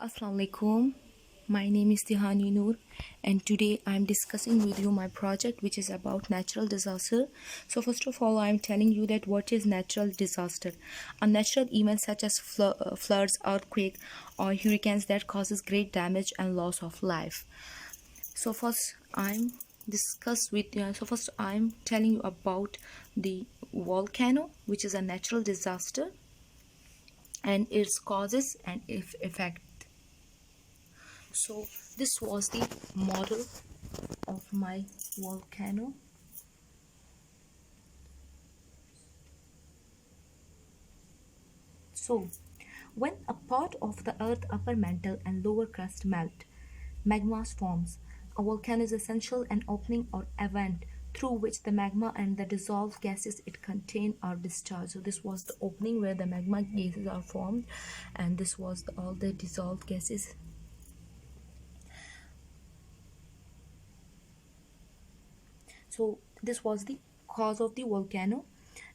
Assalamu alaikum. My name is TEHANI Noor, and today I'm discussing with you my project which is about natural disaster. So first of all, I'm telling you that what is natural disaster. A natural event such as floods, earthquake, or hurricanes that causes great damage and loss of life. So first I'm telling you about the volcano, which is a natural disaster, and its causes and effect. So this was the model of my volcano. So when a part of the earth upper mantle and lower crust melt, magma forms. A volcano is essential an opening or event through which the magma and the dissolved gases it contains are discharged. So this was the opening where the magma gases are formed, and this was all the dissolved gases. So this was the cause of the volcano.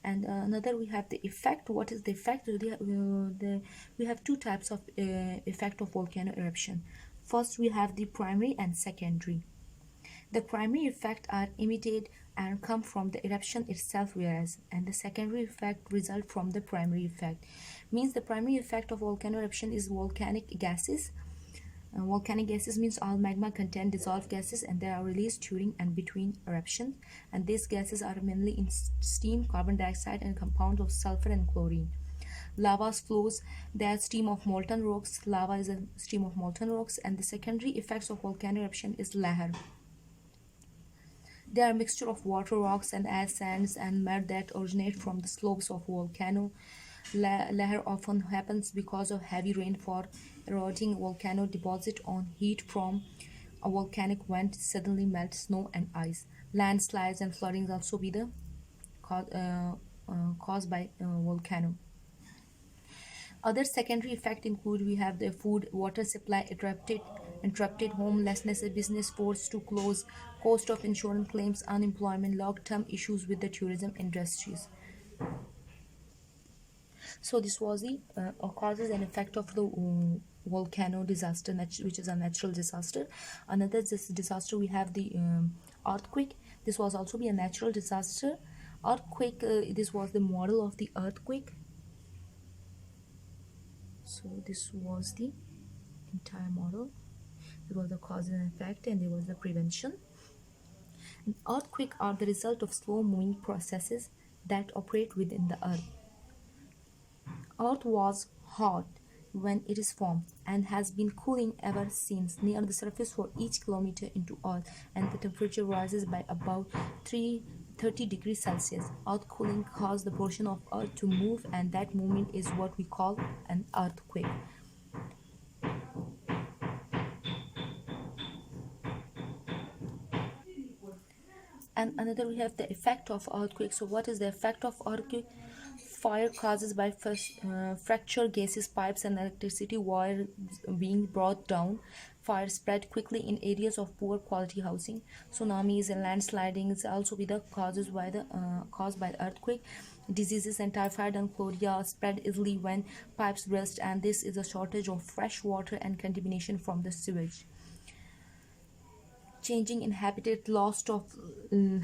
And another, we have the effect. What is the effect? We have two types of effect of volcano eruption. First, we have the primary and secondary. The primary effect are immediate and come from the eruption itself, whereas and the secondary effect result from the primary effect. Means the primary effect of volcano eruption is volcanic gases. Volcanic gases means all magma contain dissolved gases, and they are released during and between eruption, and these gases are mainly in steam, carbon dioxide, and compounds of sulfur and chlorine. Lava flows, they are steam of molten rocks. Lava is a stream of molten rocks. And the secondary effects of volcano eruption is lahar. They are a mixture of water, rocks, and ash, sands, and mud that originate from the slopes of volcano. Lahar often happens because of heavy rainfall eroding volcano deposit on heat from a volcanic vent suddenly melt snow and ice. Landslides and flooding also be the caused by volcano. Other secondary effects include we have the food, water supply interrupted homelessness, business forced to close, cost of insurance claims, unemployment, long-term issues with the tourism industries. So this was the causes and effect of the volcano disaster, which is a natural disaster. Another disaster, we have the earthquake. This was also be a natural disaster. Earthquake, this was the model of the earthquake. So this was the entire model. There was the cause and effect, and there was the prevention. And earthquake are the result of slow moving processes that operate within the earth. Earth was hot when it is formed and has been cooling ever since near the surface for each kilometer into Earth, and the temperature rises by about 30 degrees Celsius. Earth cooling caused the portion of Earth to move, and that movement is what we call an earthquake. And another, we have the effect of earthquake. So what is the effect of earthquake? Fire causes by fractured gases, pipes, and electricity wires being brought down. Fire spread quickly in areas of poor quality housing. Tsunamis and landslidings also be the causes by the caused by earthquake. Diseases and typhoid and cholera spread easily when pipes burst, and this is a shortage of fresh water and contamination from the sewage. Changing in habitat, loss of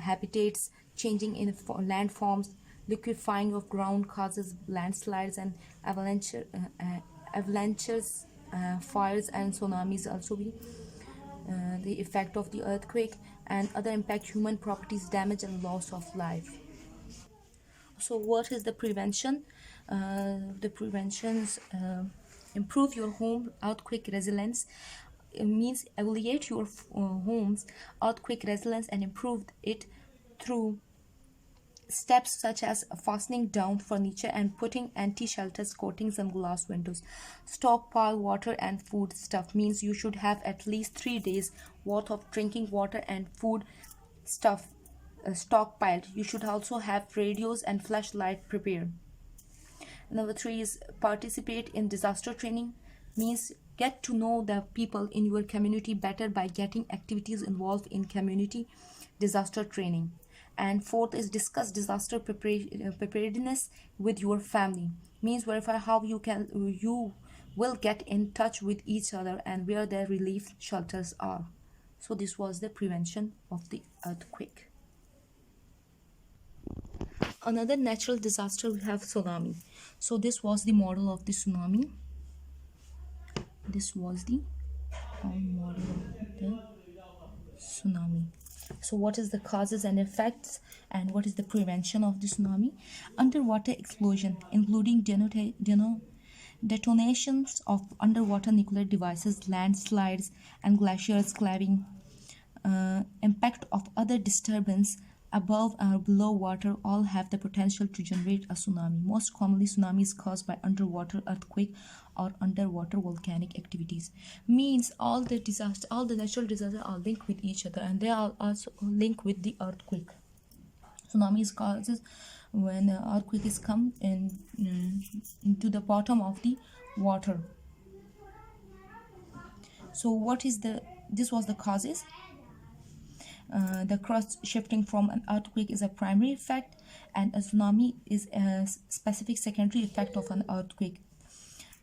habitats, changing in landforms, liquefying of ground causes landslides and avalanches, fires and tsunamis also be the effect of the earthquake, and other impact human properties, damage and loss of life. So what is the prevention? The preventions improve your home earthquake resilience. It means evaluate your home's earthquake resilience and improve it through steps such as fastening down furniture and putting anti-shelters coatings on glass windows. Stockpile water and food stuff means you should have at least 3 days worth of drinking water and food stuff stockpiled. You should also have radios and flashlight prepared. Number three is participate in disaster training, means get to know the people in your community better by getting activities involved in community disaster training. And fourth is discuss disaster preparedness with your family, means verify how you will get in touch with each other and where their relief shelters are. So this was the prevention of the earthquake. Another natural disaster we have tsunami. So this was the model of the tsunami. This was the model of the tsunami. So what is the causes and effects and what is the prevention of the tsunami? Underwater explosion, including detonations of underwater nuclear devices, landslides and glaciers claving, impact of other disturbance above or below water all have the potential to generate a tsunami. Most commonly, tsunami is caused by underwater earthquake or underwater volcanic activities. Means all the disaster, all the natural disasters are linked with each other, and they are also linked with the earthquake. Tsunami is causes when earthquake is come in into the bottom of the water. So what is the this was the causes. The crust shifting from an earthquake is a primary effect, and a tsunami is a specific secondary effect of an earthquake.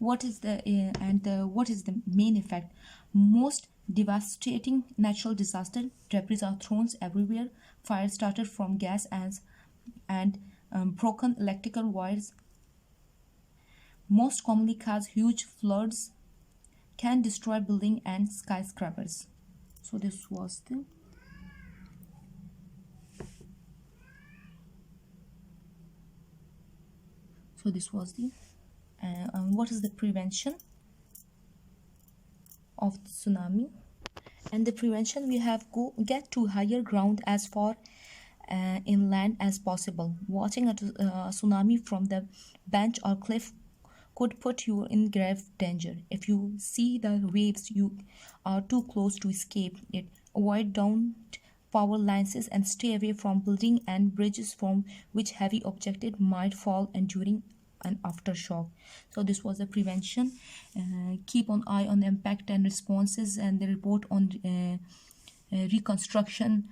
What is the main effect? Most devastating natural disaster, debris are thrown everywhere, fire started from gas and broken electrical wires. Most commonly cause huge floods, can destroy building and skyscrapers. So this was the what is the prevention of the tsunami? And the prevention, we have get to higher ground as far inland as possible. Watching a tsunami from the bench or cliff could put you in grave danger. If you see the waves, you are too close to escape it. Avoid downed power lines and stay away from buildings and bridges from which heavy objects might fall and during an aftershock. So this was the prevention. Keep an eye on the impact and responses and the report on reconstruction.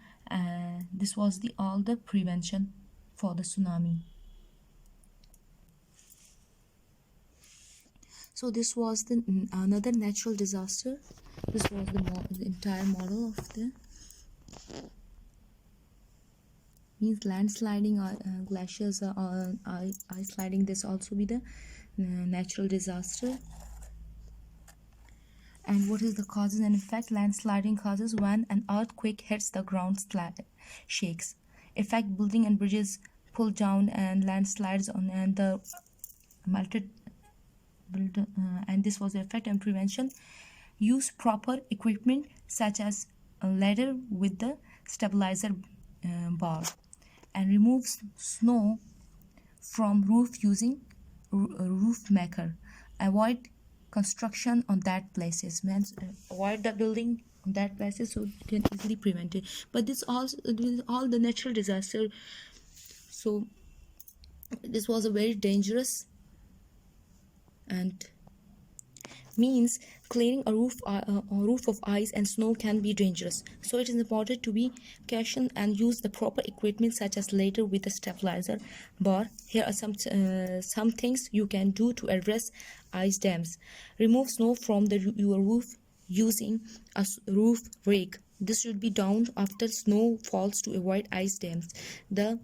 This was all the prevention for the tsunami. So this was another natural disaster. This was the entire model of the means landsliding, glaciers, ice sliding. This also be the natural disaster. And what is the causes and effect? Landsliding causes when an earthquake hits the ground, shakes. Effect, building and bridges pull down and landslides on and the melted build. And this was the effect. And prevention, use proper equipment such as a ladder with the stabilizer bar, and remove snow from roof using a roof maker. Avoid construction on that places. Means avoid the building on that places so you can easily prevent it. But this all the natural disaster. So this was a very dangerous and means clearing a roof of ice and snow can be dangerous. So it is important to be careful and use the proper equipment such as ladder with a stabilizer bar. Here are some things you can do to address ice dams. Remove snow from your roof using a roof rake. This should be done after snow falls to avoid ice dams. The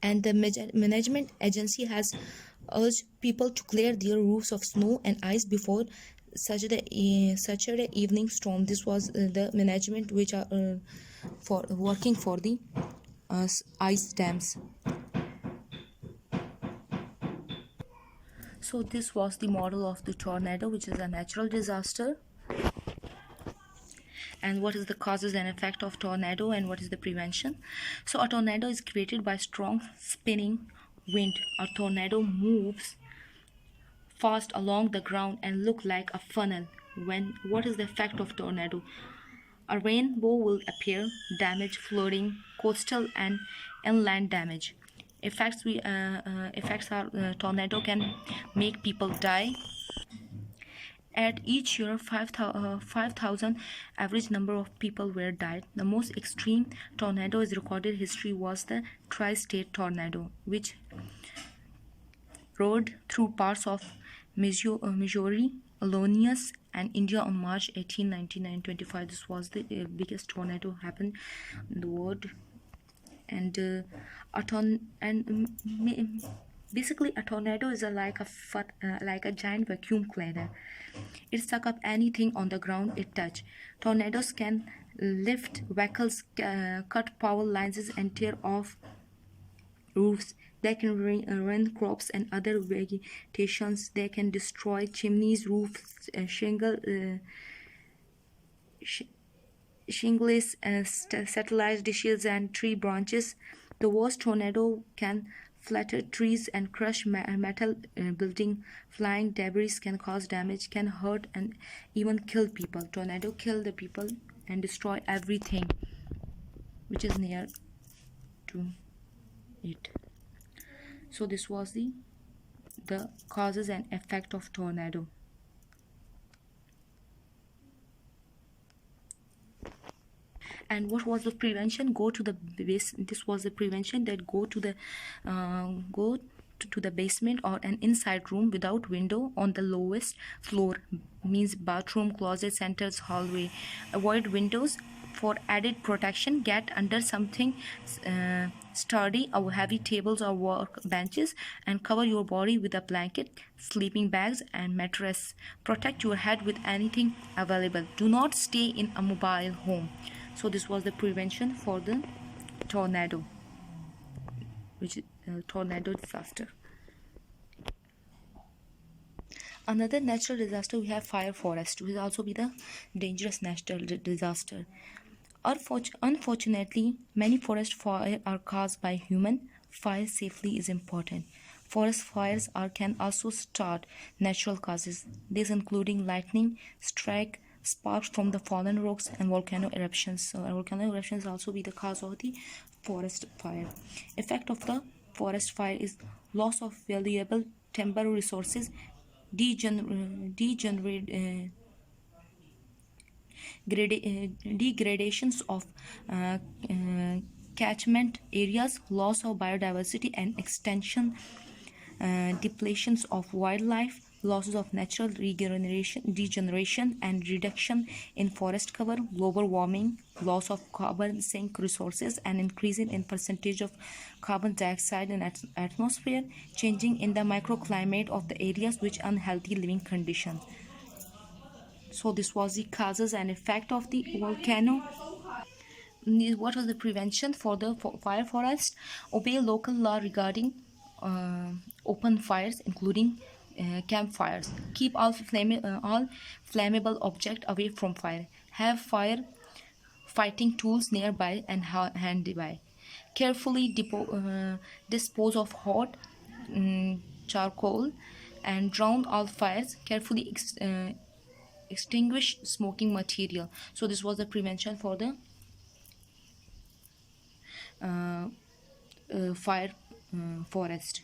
management agency has urged people to clear their roofs of snow and ice before Saturday evening storm. This was the management which are for working for the ice dams. So this was the model of the tornado, which is a natural disaster. And what is the causes and effect of tornado and what is the prevention? So a tornado is created by strong spinning wind. A tornado moves fast along the ground and look like a funnel. What is the effect of tornado? A rainbow will appear, damage, flooding, coastal and inland damage. Effects are tornado can make people die. At each year, 5,000 average number of people were died. The most extreme tornado in recorded history was the tri-state tornado, which rode through parts of Missouri, Alonius, and India on March 18, 1925. This was the biggest tornado happened in the world. And a ton and basically a tornado is like a giant vacuum cleaner. It suck up anything on the ground it touch. Tornadoes can lift vehicles, cut power lines, and tear off roofs. They can ruin crops and other vegetations. They can destroy chimneys, roofs, sh- shingles, satellite dishes, and tree branches. The worst tornado can flatter trees and crush metal building. Flying debris can cause damage, can hurt, and even kill people. Tornado kill the people and destroy everything which is near to it. So this was the causes and effect of tornado. And what was the prevention? Go to the base. This was the prevention, that go to the basement or an inside room without window on the lowest floor, means bathroom, closet, centers, hallway. Avoid windows for added protection. Get under something sturdy, or heavy tables or work benches, and cover your body with a blanket, sleeping bags, and mattress. Protect your head with anything available. Do not stay in a mobile home. So this was the prevention for the tornado, which is tornado disaster. Another natural disaster, we have fire forest, which will also be the dangerous natural disaster. Unfortunately, many forest fires are caused by human. Fire safely is important. Forest fires can also start natural causes. These including lightning strike, sparks from the fallen rocks, and volcano eruptions. So volcano eruptions also be the cause of the forest fire. Effect of the forest fire is loss of valuable timber resources, degenerate degradations of uh, uh, catchment areas, loss of biodiversity and extension, depletions of wildlife, losses of natural regeneration, degeneration, and reduction in forest cover, global warming, loss of carbon sink resources, and increasing in percentage of carbon dioxide in atmosphere, changing in the microclimate of the areas which unhealthy living conditions. So this was the causes and effect of the volcano. What was the prevention for the fire forest? Obey local law regarding uh, open fires, including campfires. Keep all flammable objects away from fire. Have fire fighting tools nearby and handy by. Carefully dispose of hot charcoal and drown all fires. Carefully extinguish smoking material. So this was the prevention for the fire forest.